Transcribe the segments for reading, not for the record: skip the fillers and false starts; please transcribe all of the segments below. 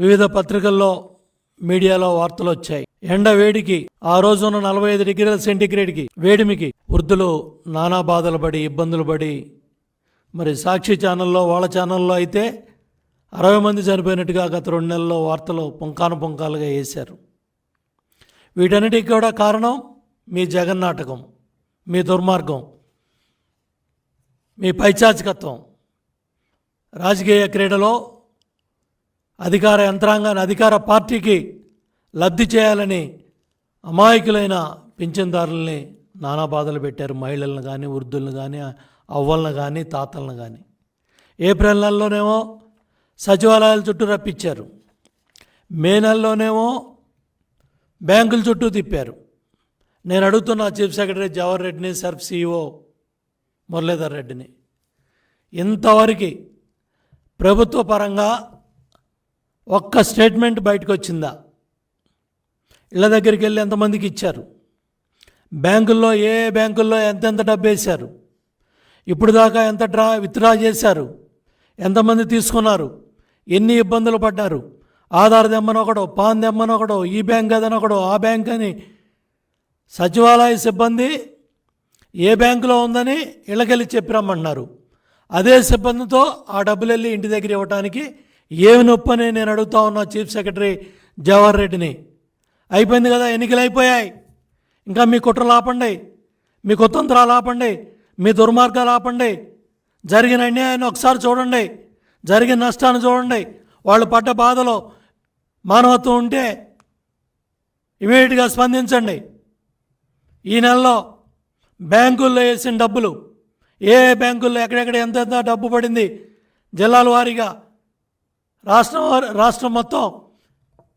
వివిధ పత్రికల్లో మీడియాలో వార్తలు వచ్చాయి. ఎండ వేడికి ఆ రోజున 45 డిగ్రీల సెంటీగ్రేడ్కి వేడిమికి వృద్ధులు నానా బాధలు పడి ఇబ్బందులు పడి, మరి సాక్షి ఛానల్లో వాళ్ళ ఛానల్లో అయితే 60 మంది చనిపోయినట్టుగా గత 2 నెలల్లో వార్తలు పుంకానుగా వేశారు. వీటన్నిటికీ కూడా కారణం మీ జగన్నాటకం, మీ దుర్మార్గం, మీ పైచాచికత్వం. రాజకీయ క్రీడలో అధికార యంత్రాంగాన్ని, అధికార పార్టీకి లబ్ధి చేయాలని అమాయకులైన పింఛన్దారుల్ని నానా బాధలు పెట్టారు. మహిళలను కానీ, వృద్ధులను కానీ, అవ్వలను కానీ, తాతలను కానీ. ఏప్రిల్ నెలలోనేమో సచివాలయాల చుట్టూ రప్పించారు. మే నెలలోనేమో బ్యాంకుల చుట్టూ తిప్పారు. నేను అడుగుతున్నా చీఫ్ సెక్రటరీ జవహర్ రెడ్డిని, సర్ఫ్ CEO మురళీధర్ రెడ్డిని, ఇంతవరకు ప్రభుత్వ పరంగా ఒక్క స్టేట్మెంట్ బయటకు వచ్చిందా? ఇళ్ళ దగ్గరికి వెళ్ళి ఎంతమందికి ఇచ్చారు? బ్యాంకుల్లో ఏ బ్యాంకుల్లో ఎంతెంత డబ్బు వేశారు? ఇప్పుడు దాకా ఎంత విత్డ్రా చేశారు? ఎంతమంది తీసుకున్నారు? ఎన్ని ఇబ్బందులు పడ్డారు? ఆధార్ దెమ్మనొకడో, పాన్ దెమ్మనొకడో, ఈ బ్యాంక్ అదనొకడో, ఆ బ్యాంక్ అని సచివాలయ సిబ్బంది ఏ బ్యాంకులో ఉందని ఇళ్ళకెళ్ళి చెప్పి రమ్మంటున్నారు. అదే సిబ్బందితో ఆ డబ్బులు వెళ్ళి ఇంటి దగ్గర ఇవ్వడానికి ఏమి నొప్పి అని నేను అడుగుతా ఉన్నా చీఫ్ సెక్రటరీ జవహర్ రెడ్డిని. అయిపోయింది కదా, ఎన్నికలు అయిపోయాయి. ఇంకా మీ కుట్రలు ఆపండి, మీ కుతంత్రాలు ఆపండి, మీ దుర్మార్గాలు ఆపండి. జరిగిన అన్యాయాన్ని ఒకసారి చూడండి, జరిగిన నష్టాన్ని చూడండి. వాళ్ళు పడ్డ బాధలో మానవత్వం ఉంటే ఇమీడియట్గా స్పందించండి. ఈ నెలలో బ్యాంకుల్లో వేసిన డబ్బులు, ఏ బ్యాంకుల్లో ఎక్కడెక్కడ ఎంత డబ్బు పడింది, జిల్లాల వారీగా, రాష్ట్రం మొత్తం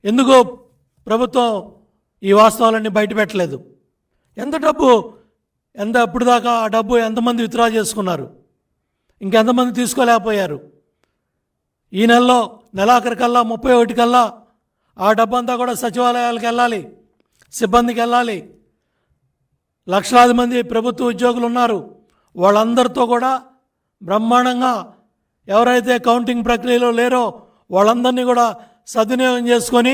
ఎందుకు ప్రభుత్వం ఈ వాస్తవాలన్నీ బయటపెట్టలేదు? ఎంత డబ్బు, ఇప్పుడు దాకా ఆ డబ్బు ఎంతమంది విత్డ్రా చేసుకున్నారు? ఇంకెంతమంది తీసుకోలేకపోయారు? ఈ నెలలో నెలాఖరు కల్లా 31 కల్లా ఆ డబ్బు అంతా కూడా సచివాలయాలకు వెళ్ళాలి, సిబ్బందికి వెళ్ళాలి. లక్షలాది మంది ప్రభుత్వ ఉద్యోగులు ఉన్నారు. వాళ్ళందరితో కూడా బ్రహ్మాండంగా ఎవరైతే కౌంటింగ్ ప్రక్రియలో లేరో వాళ్ళందరినీ కూడా సద్వినియోగం చేసుకొని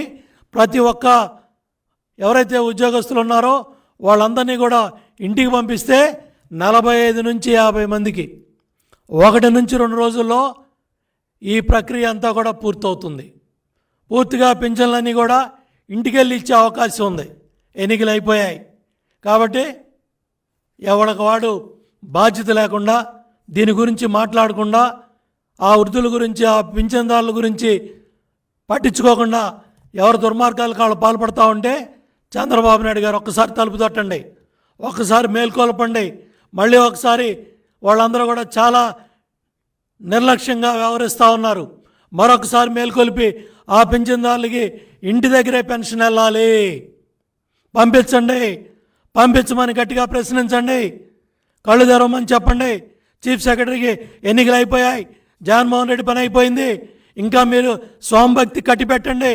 ప్రతి ఒక్క ఎవరైతే ఉద్యోగస్తులు ఉన్నారో వాళ్ళందరినీ కూడా ఇంటికి పంపిస్తే 45 నుంచి 50 మందికి 1 నుంచి 2 రోజుల్లో ఈ ప్రక్రియ అంతా కూడా పూర్తవుతుంది. పూర్తిగా పింఛన్లన్నీ కూడా ఇంటికి వెళ్ళి ఇచ్చే అవకాశం ఉంది. ఎన్నికలు అయిపోయాయి కాబట్టి ఎవరికి వాడు బాధ్యత లేకుండా, దీని గురించి మాట్లాడకుండా, ఆ వృద్ధుల గురించి, ఆ పింఛన్దారుల గురించి పట్టించుకోకుండా ఎవరు దుర్మార్గాలకు వాళ్ళు పాల్పడతా ఉంటే చంద్రబాబు నాయుడు గారు ఒక్కసారి తలుపు తట్టండి, ఒక్కసారి మేల్కొల్పండి. మళ్ళీ ఒకసారి వాళ్ళందరూ కూడా చాలా నిర్లక్ష్యంగా వ్యవహరిస్తూ ఉన్నారు. మరొకసారి మేల్కొల్పి ఆ పింఛన్దారులకి ఇంటి దగ్గరే పెన్షన్ వెళ్ళాలి. పంపించమని గట్టిగా ప్రశ్నించండి. కళ్ళు తెరవమని చెప్పండి. చీఫ్ సెక్రటరీకి ఎన్నికలు అయిపోయాయి, జగన్మోహన్ రెడ్డి పని అయిపోయింది, ఇంకా మీరు స్వామిభక్తి కట్టిపెట్టండి.